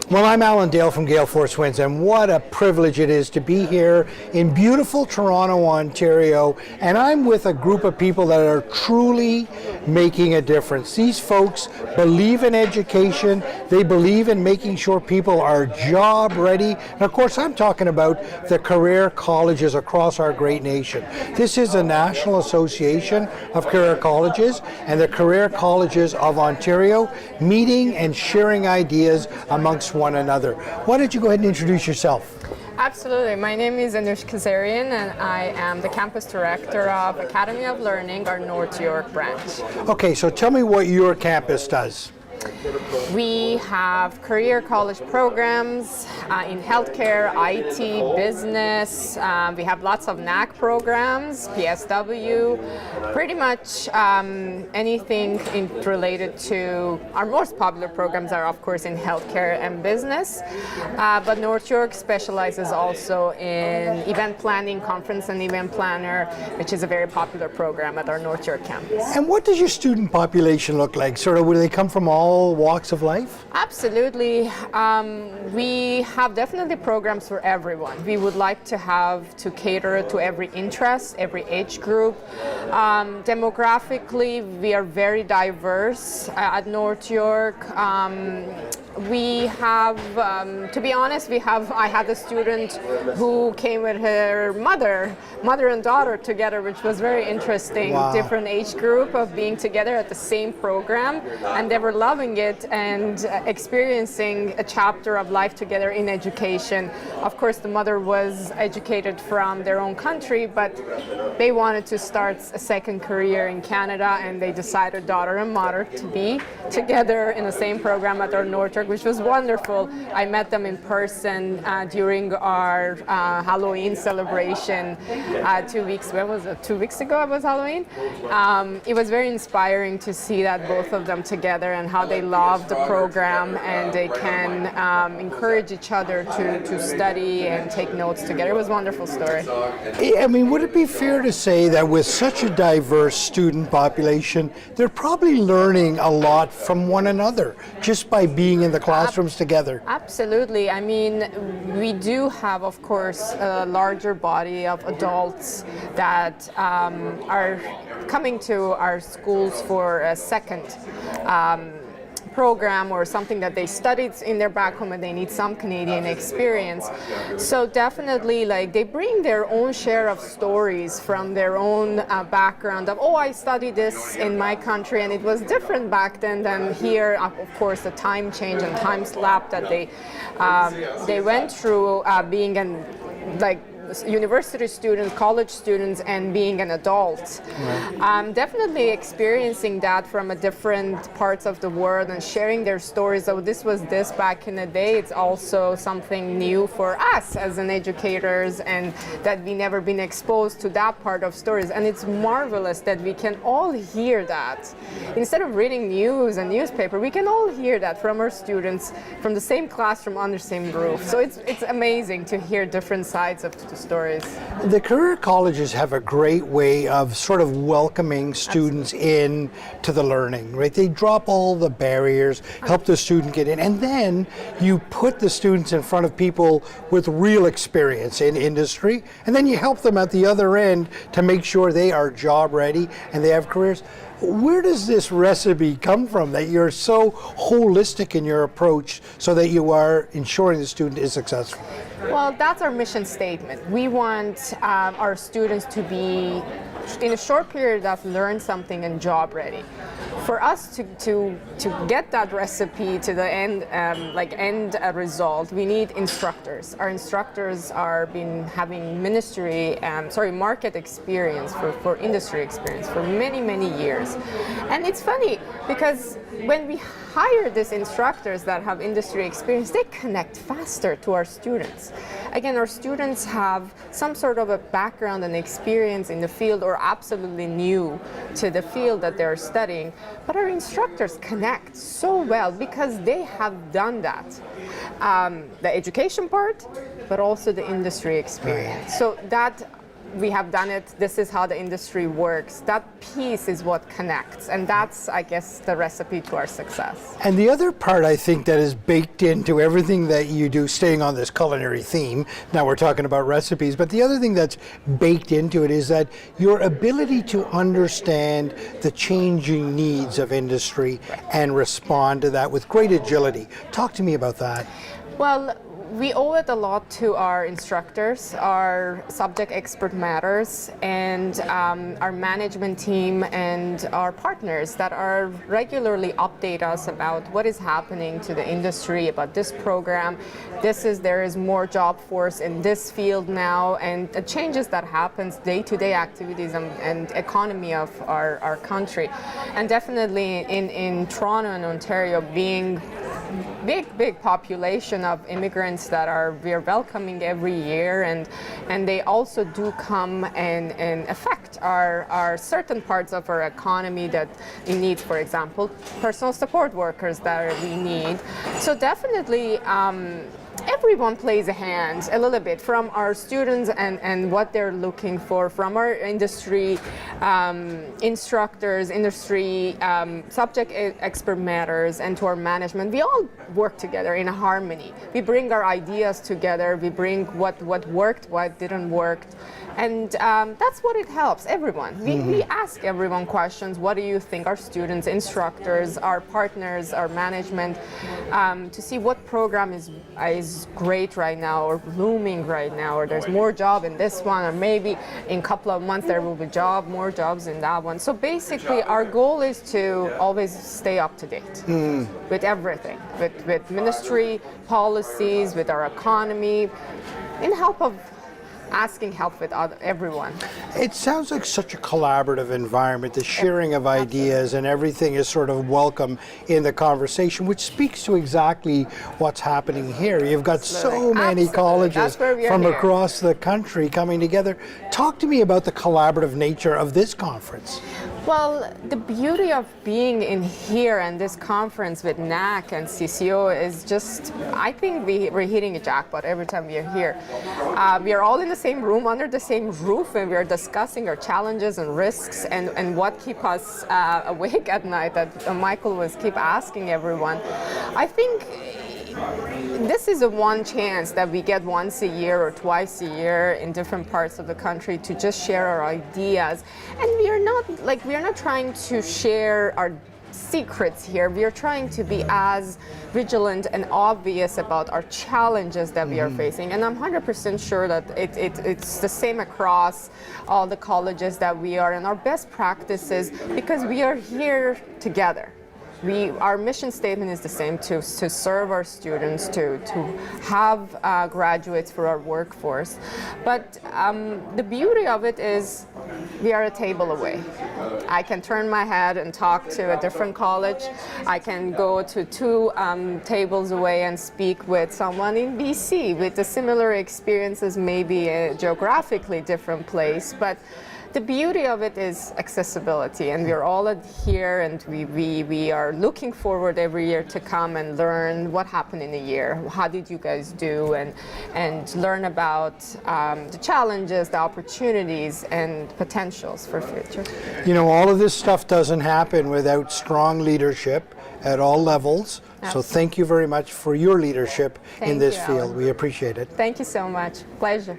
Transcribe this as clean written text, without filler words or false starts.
Well, I'm Alan Dale from Gale Force Winds, and what a privilege it is to be here in beautiful Toronto, Ontario, and I'm with a group of people that are truly making a difference. These folks believe in education, they believe in making sure people are job ready, and of course I'm talking about the career colleges across our great nation. This is a National Association of Career Colleges and the Career Colleges of Ontario meeting and sharing ideas amongst one another. Why don't you go ahead and introduce yourself? Absolutely. My name is Anush Kazerian, and I am the campus director of Academy of Learning, our North York branch. Okay, so tell me what your campus does. We have career college programs in healthcare, IT, business. We have lots of NACC programs, PSW, pretty much anything related to our most popular programs are, of course, in healthcare and business. But North York specializes also in event planning, conference and event planner, which is a very popular program at our North York campus. And what does your student population look like? Sort of, do they come from all walks of life? Absolutely. We have definitely programs for everyone. We would like to cater to every interest, every age group. Demographically, we are very diverse at North York. We have, to be honest, I had a student who came with her mother and daughter together, which was very interesting. Wow. Different age group of being together at the same program, and they were loving it and experiencing a chapter of life together in education. Of course, the mother was educated from their own country, but they wanted to start a second career in Canada, and they decided, daughter and mother, to be together in the same program at our North York, which was wonderful. I met them in person during our Halloween celebration 2 weeks. When was it? 2 weeks ago it was Halloween. It was very inspiring to see that both of them together and how they love the program and they can encourage each other to study and take notes together. It was a wonderful story. I mean, would it be fair to say that with such a diverse student population, they're probably learning a lot from one another just by being in the classrooms together? Absolutely. I mean, we do have, of course, a larger body of adults that are coming to our schools for a second program or something that they studied in their back home and they need some Canadian experience. So definitely, like, they bring their own share of stories from their own background of, oh, I studied this in my country and it was different back then than here. Of course, the time change and time slap that they went through being university students, college students, and being an adult. Right. Definitely experiencing that from a different parts of the world and sharing their stories. So this was this back in the day. It's also something new for us as an educators, and that we never been exposed to that part of stories. And it's marvelous that we can all hear that. Instead of reading news and newspaper, we can all hear that from our students from the same classroom under the same roof. So it's amazing to hear different sides of the stories. The career colleges have a great way of sort of welcoming students in to the learning, right? They drop all the barriers, help the student get in, and then you put the students in front of people with real experience in industry, and then you help them at the other end to make sure they are job ready and they have careers. Where does this recipe come from that you're so holistic in your approach so that you are ensuring the student is successful? Well, that's our mission statement. We want our students to be, in a short period of learn something and job ready. For us to get that recipe to the end, end result, we need instructors. Our instructors are been having market experience for industry experience for many years. And it's funny because when we hire these instructors that have industry experience, they connect faster to our students. Again, our students have some sort of a background and experience in the field or absolutely new to the field that they're studying, but our instructors connect so well because they have done that. The education part, but also the industry experience. So that we have done it, this is how the industry works. That piece is what connects, and that's, I guess, the recipe to our success. And the other part, I think, that is baked into everything that you do, staying on this culinary theme, now we're talking about recipes, but the other thing that's baked into it is that your ability to understand the changing needs of industry and respond to that with great agility. Talk to me about that. Well, we owe it a lot to our instructors, our subject expert matters, and our management team and our partners that are regularly update us about what is happening to the industry, about this program. There is more job force in this field now, and the changes that happens day-to-day activities and economy of our country. And definitely in Toronto and Ontario, being big population of immigrants that we are welcoming every year, and they also do come and affect our certain parts of our economy that we need. For example, personal support workers that we need. So definitely everyone plays a hand a little bit, from our students and what they're looking for, from our industry instructors, industry subject expert matters, and to our management. We all work together in harmony. We bring our ideas together, we bring what worked, what didn't work, and that's what it helps everyone. We ask everyone questions. What do you think? Our students, instructors, our partners, our management, to see what program is great right now, or blooming right now, or there's more job in this one, or maybe in a couple of months there will be more jobs in that one. So basically our goal is to always stay up to date with everything, with ministry policies, with our economy, in help of asking help with everyone. It sounds like such a collaborative environment, the sharing of ideas, and everything is sort of welcome in the conversation, which speaks to exactly what's happening here. You've got so many colleges from across the country coming together. Talk to me about the collaborative nature of this conference. Well, the beauty of being in here and this conference with NACC and CCO is just, I think we're hitting a jackpot every time we are here. We are all in the same room, under the same roof, and we are discussing our challenges and risks and what keep us awake at night, that Michael was keep asking everyone. I think this is a one chance that we get once a year or twice a year in different parts of the country to just share our ideas. And we are not trying to share our secrets here. We are trying to be as vigilant and obvious about our challenges that we are facing. And I'm 100% sure that it's the same across all the colleges that we are, and our best practices, because we are here together. Our mission statement is the same, to serve our students, to have graduates for our workforce. But the beauty of it is we are a table away. I can turn my head and talk to a different college. I can go to two tables away and speak with someone in BC with the similar experiences, maybe a geographically different place. But the beauty of it is accessibility, and we're all here, and we are looking forward every year to come and learn what happened in a year. How did you guys do? And learn about the challenges, the opportunities, and potentials for future. You know, all of this stuff doesn't happen without strong leadership at all levels. So thank you very much for your leadership in this field. We appreciate it. Thank you so much. Pleasure.